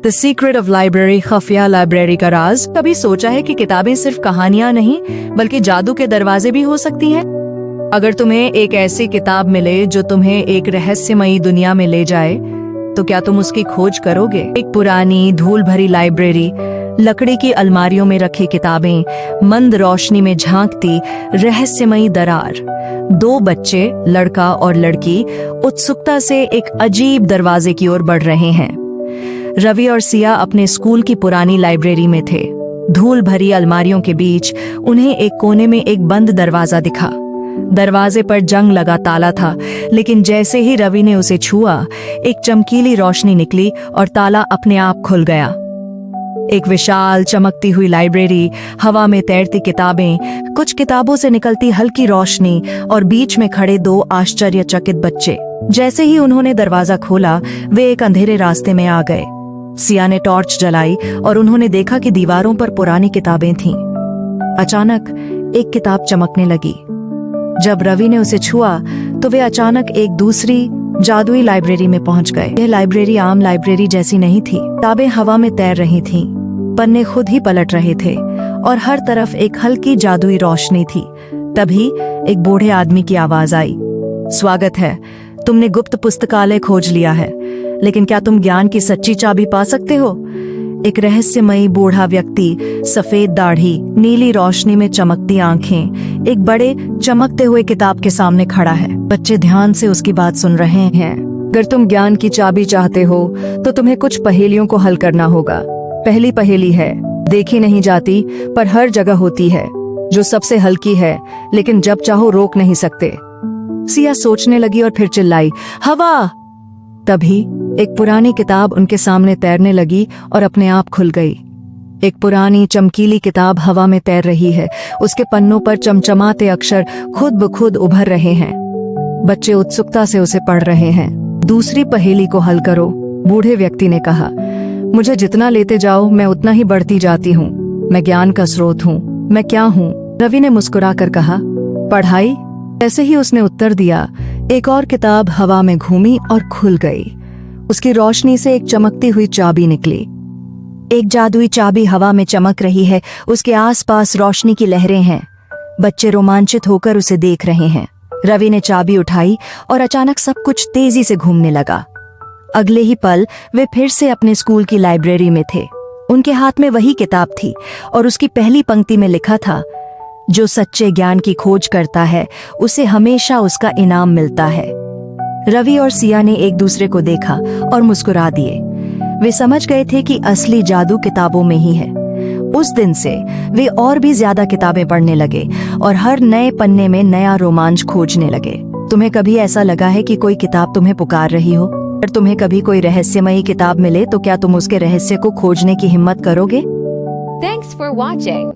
The secret of library, खफिया library का राज। कभी सोचा है कि किताबें सिर्फ कहानियां नहीं बल्कि जादू के दरवाजे भी हो सकती हैं? अगर तुम्हें एक ऐसी किताब मिले जो तुम्हें एक रहस्यमयी दुनिया में ले जाए, तो क्या तुम उसकी खोज करोगे? एक पुरानी धूल भरी लाइब्रेरी, लकड़ी की अलमारियों में रखी किताबें, मंद रोशनी में झांकती रहस्यमयी दरार। दो बच्चे, लड़का और लड़की, उत्सुकता से एक अजीब दरवाजे की ओर बढ़ रहे हैं। रवि और सिया अपने स्कूल की पुरानी लाइब्रेरी में थे। धूल भरी अलमारियों के बीच उन्हें एक कोने में एक बंद दरवाजा दिखा। दरवाजे पर जंग लगा ताला था, लेकिन जैसे ही रवि ने उसे छुआ, एक चमकीली रोशनी निकली और ताला अपने आप खुल गया। एक विशाल चमकती हुई लाइब्रेरी, हवा में तैरती किताबें, कुछ किताबों से निकलती हल्की रोशनी और बीच में खड़े दो आश्चर्यचकित बच्चे। जैसे ही उन्होंने दरवाजा खोला, वे एक अंधेरे रास्ते में आ गए। सिया ने टॉर्च जलाई और उन्होंने देखा कि दीवारों पर पुरानी किताबें थीं। अचानक एक किताब चमकने लगी। जब रवि ने उसे छुआ, तो वे अचानक एक दूसरी जादुई लाइब्रेरी में पहुंच गए। यह लाइब्रेरी आम लाइब्रेरी जैसी नहीं थी। किताबें हवा में तैर रही थीं, पन्ने खुद ही पलट रहे थे और हर तरफ एक हल्की जादुई रोशनी थी। तभी एक बूढ़े आदमी की आवाज आई, स्वागत है, तुमने गुप्त पुस्तकालय खोज लिया है, लेकिन क्या तुम ज्ञान की सच्ची चाबी पा सकते हो? एक रहस्यमयी बूढ़ा व्यक्ति, सफेद दाढ़ी, नीली रोशनी में चमकती आंखें, एक बड़े चमकते हुए किताब के सामने खड़ा है। बच्चे ध्यान से उसकी बात सुन रहे हैं। अगर तुम ज्ञान की चाबी चाहते हो तो तुम्हें कुछ पहेलियों को हल करना होगा। पहली पहेली है, देखी नहीं जाती पर हर जगह होती है, जो सबसे हल्की है लेकिन जब चाहो रोक नहीं सकते। सिया सोचने लगी और फिर चिल्लाई, हवा! तभी एक पुरानी किताब उनके सामने तैरने लगी और अपने आप खुल गई। एक पुरानी चमकीली किताब हवा में तैर रही है। उसके पन्नों पर चमचमाते अक्षर खुद ब खुद उभर रहे हैं। बच्चे उत्सुकता से उसे पढ़ रहे हैं। दूसरी पहेली को हल करो, बूढ़े व्यक्ति ने कहा। मुझे जितना लेते जाओ मैं उतना ही बढ़ती जाती हूँ। मैं ज्ञान का स्रोत हूँ। मैं क्या हूँ? रवि ने मुस्कुरा कर कहा, पढ़ाई। जैसे ही उसने उत्तर दिया, एक और किताब हवा में घूमी और खुल गई। उसकी रोशनी से एक चमकती हुई चाबी निकली। एक जादुई चाबी हवा में चमक रही है, उसके आसपास रोशनी की लहरें हैं। बच्चे रोमांचित होकर उसे देख रहे हैं। रवि ने चाबी उठाई और अचानक सब कुछ तेजी से घूमने लगा। अगले ही पल वे फिर से अपने स्कूल की लाइब्रेरी में थे। उनके हाथ में वही किताब थी और उसकी पहली पंक्ति में लिखा था, जो सच्चे ज्ञान की खोज करता है उसे हमेशा उसका इनाम मिलता है। रवि और सिया ने एक दूसरे को देखा और मुस्कुरा दिए। वे समझ गए थे कि असली जादू किताबों में ही है। उस दिन से वे और भी ज्यादा किताबें पढ़ने लगे और हर नए पन्ने में नया रोमांच खोजने लगे। तुम्हें कभी ऐसा लगा है कि कोई किताब तुम्हें पुकार रही हो? अगर तुम्हें कभी कोई रहस्यमयी किताब मिले तो क्या तुम उसके रहस्य को खोजने की हिम्मत करोगे? Thanks for watching.